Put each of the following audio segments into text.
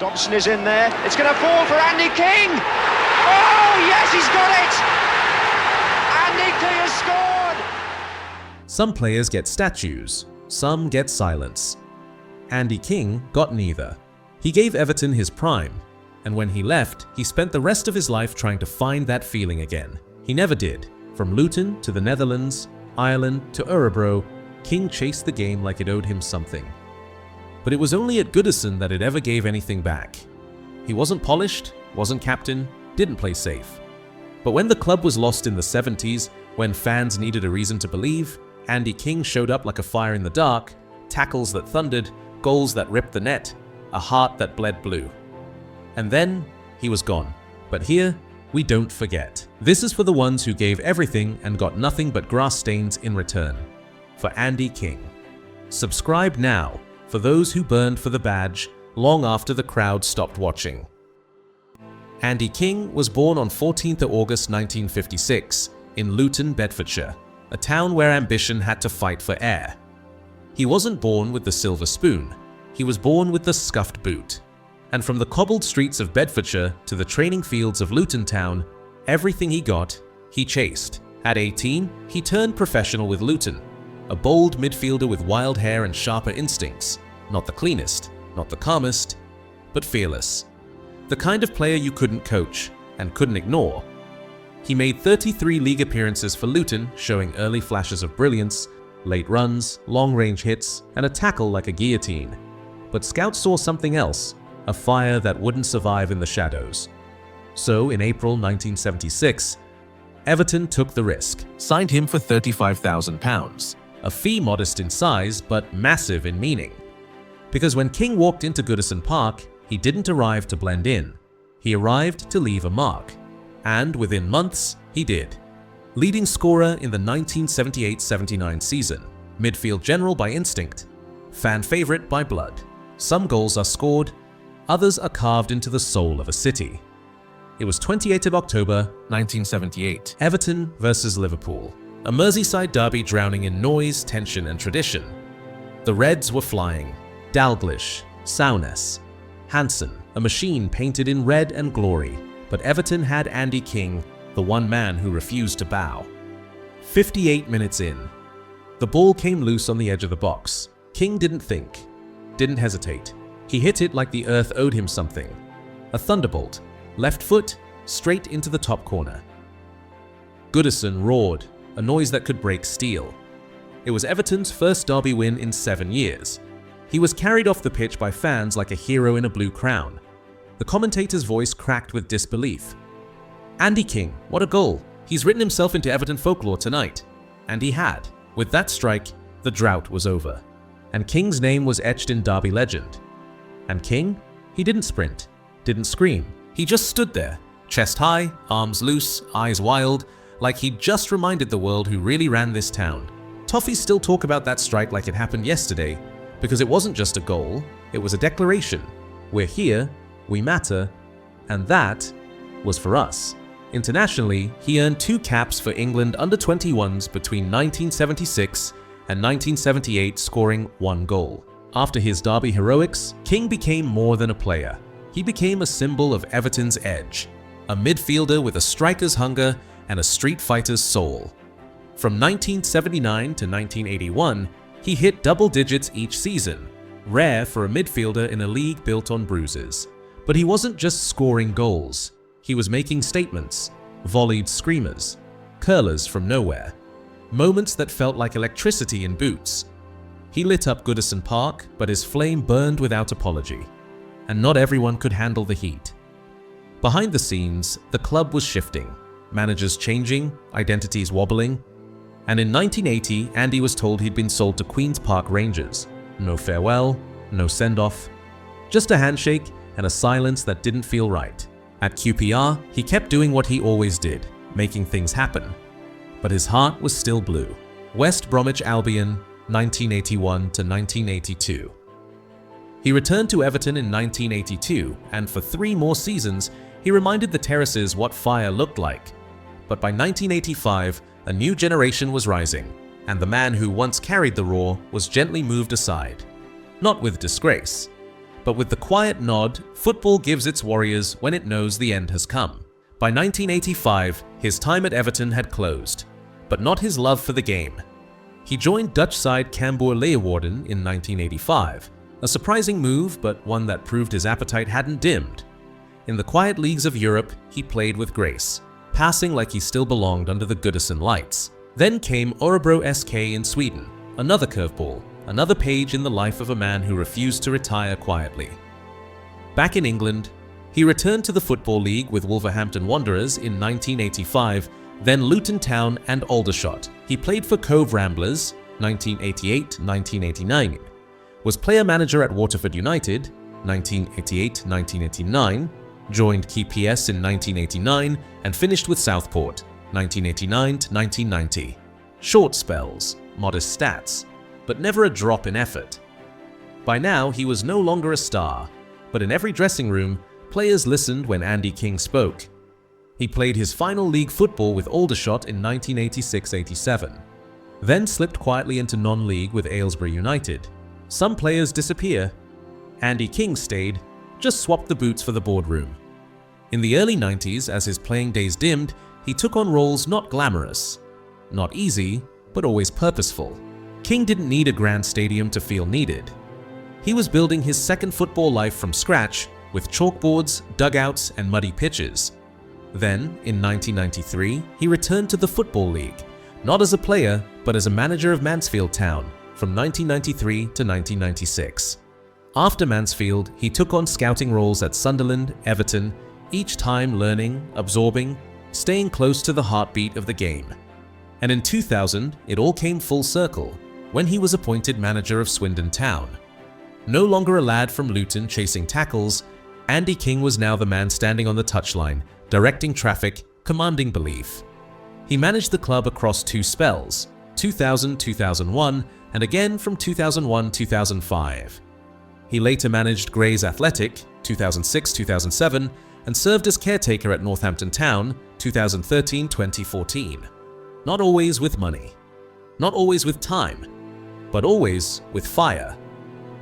Dobson is in there. It's going to fall for Andy King. Oh, yes, he's got it. Andy King has scored. Some players get statues, some get silence. Andy King got neither. He gave Everton his prime, and when he left, he spent the rest of his life trying to find that feeling again. He never did. From Luton to the Netherlands, Ireland to Örebro, King chased the game like it owed him something. But it was only at Goodison that it ever gave anything back. He wasn't polished, wasn't captain, didn't play safe. But when the club was lost in the 70s, when fans needed a reason to believe, Andy King showed up like a fire in the dark, tackles that thundered, goals that ripped the net, a heart that bled blue. And then he was gone. But here, we don't forget. This is for the ones who gave everything and got nothing but grass stains in return. For Andy King. Subscribe now for those who burned for the badge long after the crowd stopped watching. Andy King was born on 14th August 1956 in Luton, Bedfordshire, a town where ambition had to fight for air. He wasn't born with the silver spoon, he was born with the scuffed boot. And from the cobbled streets of Bedfordshire to the training fields of Luton Town, everything he got, he chased. At 18, he turned professional with Luton, a bold midfielder with wild hair and sharper instincts. Not the cleanest, not the calmest, but fearless. The kind of player you couldn't coach and couldn't ignore. He made 33 league appearances for Luton, showing early flashes of brilliance, late runs, long-range hits, and a tackle like a guillotine. But scouts saw something else, a fire that wouldn't survive in the shadows. So in April 1976, Everton took the risk, signed him for £35,000, a fee modest in size but massive in meaning. Because when King walked into Goodison Park, he didn't arrive to blend in. He arrived to leave a mark. And within months, he did. Leading scorer in the 1978-79 season, midfield general by instinct, fan favorite by blood. Some goals are scored, others are carved into the soul of a city. It was 28th of October, 1978, Everton versus Liverpool. A Merseyside derby drowning in noise, tension and tradition. The Reds were flying. Dalglish, Souness, Hansen, a machine painted in red and glory, but Everton had Andy King, the one man who refused to bow. 58 minutes in. The ball came loose on the edge of the box. King didn't think, didn't hesitate. He hit it like the earth owed him something. A thunderbolt, left foot, straight into the top corner. Goodison roared, a noise that could break steel. It was Everton's first derby win in 7 years. He was carried off the pitch by fans like a hero in a blue crown. The commentator's voice cracked with disbelief. Andy King, what a goal! He's written himself into Everton folklore tonight. And he had. With that strike, the drought was over. And King's name was etched in derby legend. And King? He didn't sprint, didn't scream. He just stood there, chest high, arms loose, eyes wild, like he'd just reminded the world who really ran this town. Toffees still talk about that strike like it happened yesterday, because it wasn't just a goal, it was a declaration. We're here, we matter, and that was for us. Internationally, he earned 2 caps for England under-21s between 1976 and 1978, scoring 1 goal. After his derby heroics, King became more than a player. He became a symbol of Everton's edge, a midfielder with a striker's hunger and a street fighter's soul. From 1979 to 1981, he hit double digits each season, rare for a midfielder in a league built on bruises. But he wasn't just scoring goals. He was making statements, volleyed screamers, curlers from nowhere, moments that felt like electricity in boots. He lit up Goodison Park, but his flame burned without apology. And not everyone could handle the heat. Behind the scenes, the club was shifting, managers changing, identities wobbling. And in 1980, Andy was told he'd been sold to Queen's Park Rangers. No farewell, no send-off, just a handshake and a silence that didn't feel right. At QPR, he kept doing what he always did, making things happen. But his heart was still blue. West Bromwich Albion, 1981 to 1982. He returned to Everton in 1982, and for 3 more seasons, he reminded the Terraces what fire looked like. But by 1985, a new generation was rising, and the man who once carried the roar was gently moved aside. Not with disgrace, But with the quiet nod, football gives its warriors when it knows the end has come. By 1985, his time at Everton had closed, but not his love for the game. He joined Dutch side Cambuur Leeuwarden in 1985, a surprising move but one that proved his appetite hadn't dimmed. In the quiet leagues of Europe, he played with grace, passing like he still belonged under the Goodison lights. Then came Örebro SK in Sweden, another curveball, another page in the life of a man who refused to retire quietly. Back in England, he returned to the Football League with Wolverhampton Wanderers in 1985, then Luton Town and Aldershot. He played for Cove Ramblers 1988-1989, was player manager at Waterford United 1988-1989, joined KPS in 1989 and finished with Southport 1989-1990. Short spells, modest stats, but never a drop in effort. By now, he was no longer a star, but in every dressing room, players listened when Andy King spoke. He played his final league football with Aldershot in 1986-87, then slipped quietly into non-league with Aylesbury United. Some players disappear. Andy King stayed, just swapped the boots for the boardroom. In the early 90s, as his playing days dimmed, he took on roles not glamorous, not easy, but always purposeful. King didn't need a grand stadium to feel needed. He was building his second football life from scratch with chalkboards, dugouts, and muddy pitches. Then, in 1993, he returned to the Football League, not as a player, but as a manager of Mansfield Town from 1993 to 1996. After Mansfield, he took on scouting roles at Sunderland, Everton, each time learning, absorbing, staying close to the heartbeat of the game. And in 2000, it all came full circle when he was appointed manager of Swindon Town. No longer a lad from Luton chasing tackles, Andy King was now the man standing on the touchline, directing traffic, commanding belief. He managed the club across two spells, 2000-2001 and again from 2001-2005. He later managed Grays Athletic 2006-2007 and served as caretaker at Northampton Town 2013-2014. Not always with money, not always with time, but always with fire.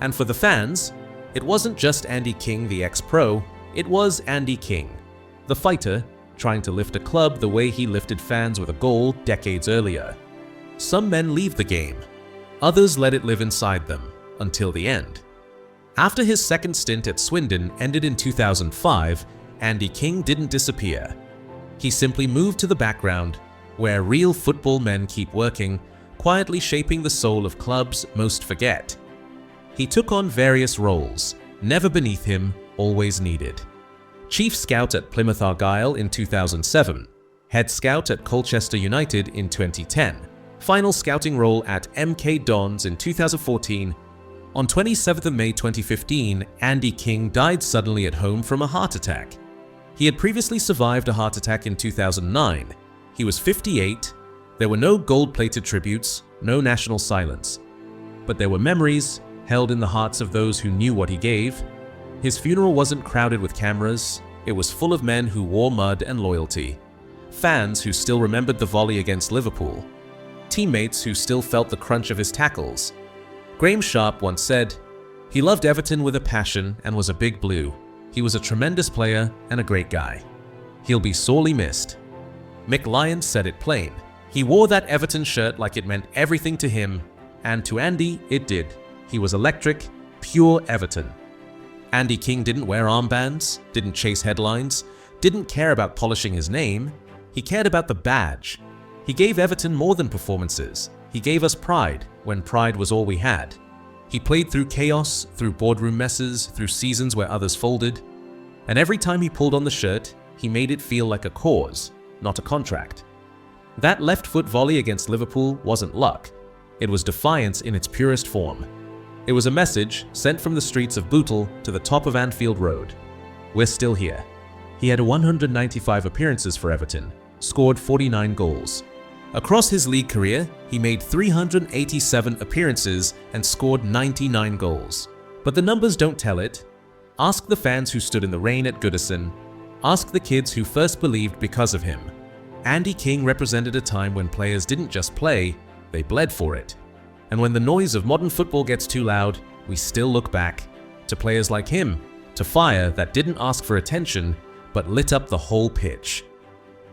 And for the fans, it wasn't just Andy King the ex-pro, it was Andy King, the fighter trying to lift a club the way he lifted fans with a goal decades earlier. Some men leave the game, others let it live inside them until the end. After his second stint at Swindon ended in 2005, Andy King didn't disappear. He simply moved to the background, where real football men keep working, quietly shaping the soul of clubs most forget. He took on various roles, never beneath him, always needed. Chief Scout at Plymouth Argyle in 2007, Head Scout at Colchester United in 2010, final scouting role at MK Dons in 2014. On 27th of May 2015, Andy King died suddenly at home from a heart attack. He had previously survived a heart attack in 2009. He was 58. There were no gold-plated tributes, no national silence. But there were memories held in the hearts of those who knew what he gave. His funeral wasn't crowded with cameras. It was full of men who wore mud and loyalty. Fans who still remembered the volley against Liverpool. Teammates who still felt the crunch of his tackles. Graham Sharp once said, "He loved Everton with a passion and was a big blue. He was a tremendous player and a great guy. He'll be sorely missed." Mick Lyons said it plain. He wore that Everton shirt like it meant everything to him, and to Andy, it did. He was electric, pure Everton. Andy King didn't wear armbands, didn't chase headlines, didn't care about polishing his name. He cared about the badge. He gave Everton more than performances. He gave us pride when pride was all we had. He played through chaos, through boardroom messes, through seasons where others folded. And every time he pulled on the shirt, he made it feel like a cause, not a contract. That left foot volley against Liverpool wasn't luck. It was defiance in its purest form. It was a message sent from the streets of Bootle to the top of Anfield Road. We're still here. He had 195 appearances for Everton, scored 49 goals. Across his league career, he made 387 appearances and scored 99 goals. But the numbers don't tell it. Ask the fans who stood in the rain at Goodison. Ask the kids who first believed because of him. Andy King represented a time when players didn't just play, they bled for it. And when the noise of modern football gets too loud, we still look back to players like him, to fire that didn't ask for attention but lit up the whole pitch.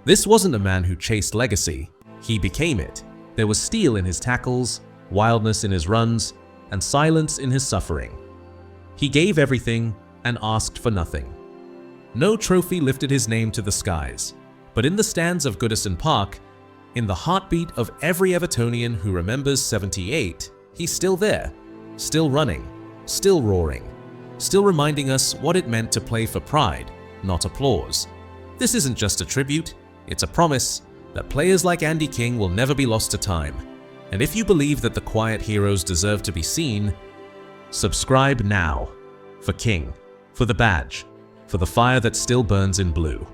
This wasn't a man who chased legacy, he became it. There was steel in his tackles, wildness in his runs, and silence in his suffering. He gave everything and asked for nothing. No trophy lifted his name to the skies, but in the stands of Goodison Park, in the heartbeat of every Evertonian who remembers '78, he's still there, still running, still roaring, still reminding us what it meant to play for pride, not applause. This isn't just a tribute, it's a promise that players like Andy King will never be lost to time. And if you believe that the quiet heroes deserve to be seen, subscribe now. For King, for the badge, for the fire that still burns in blue.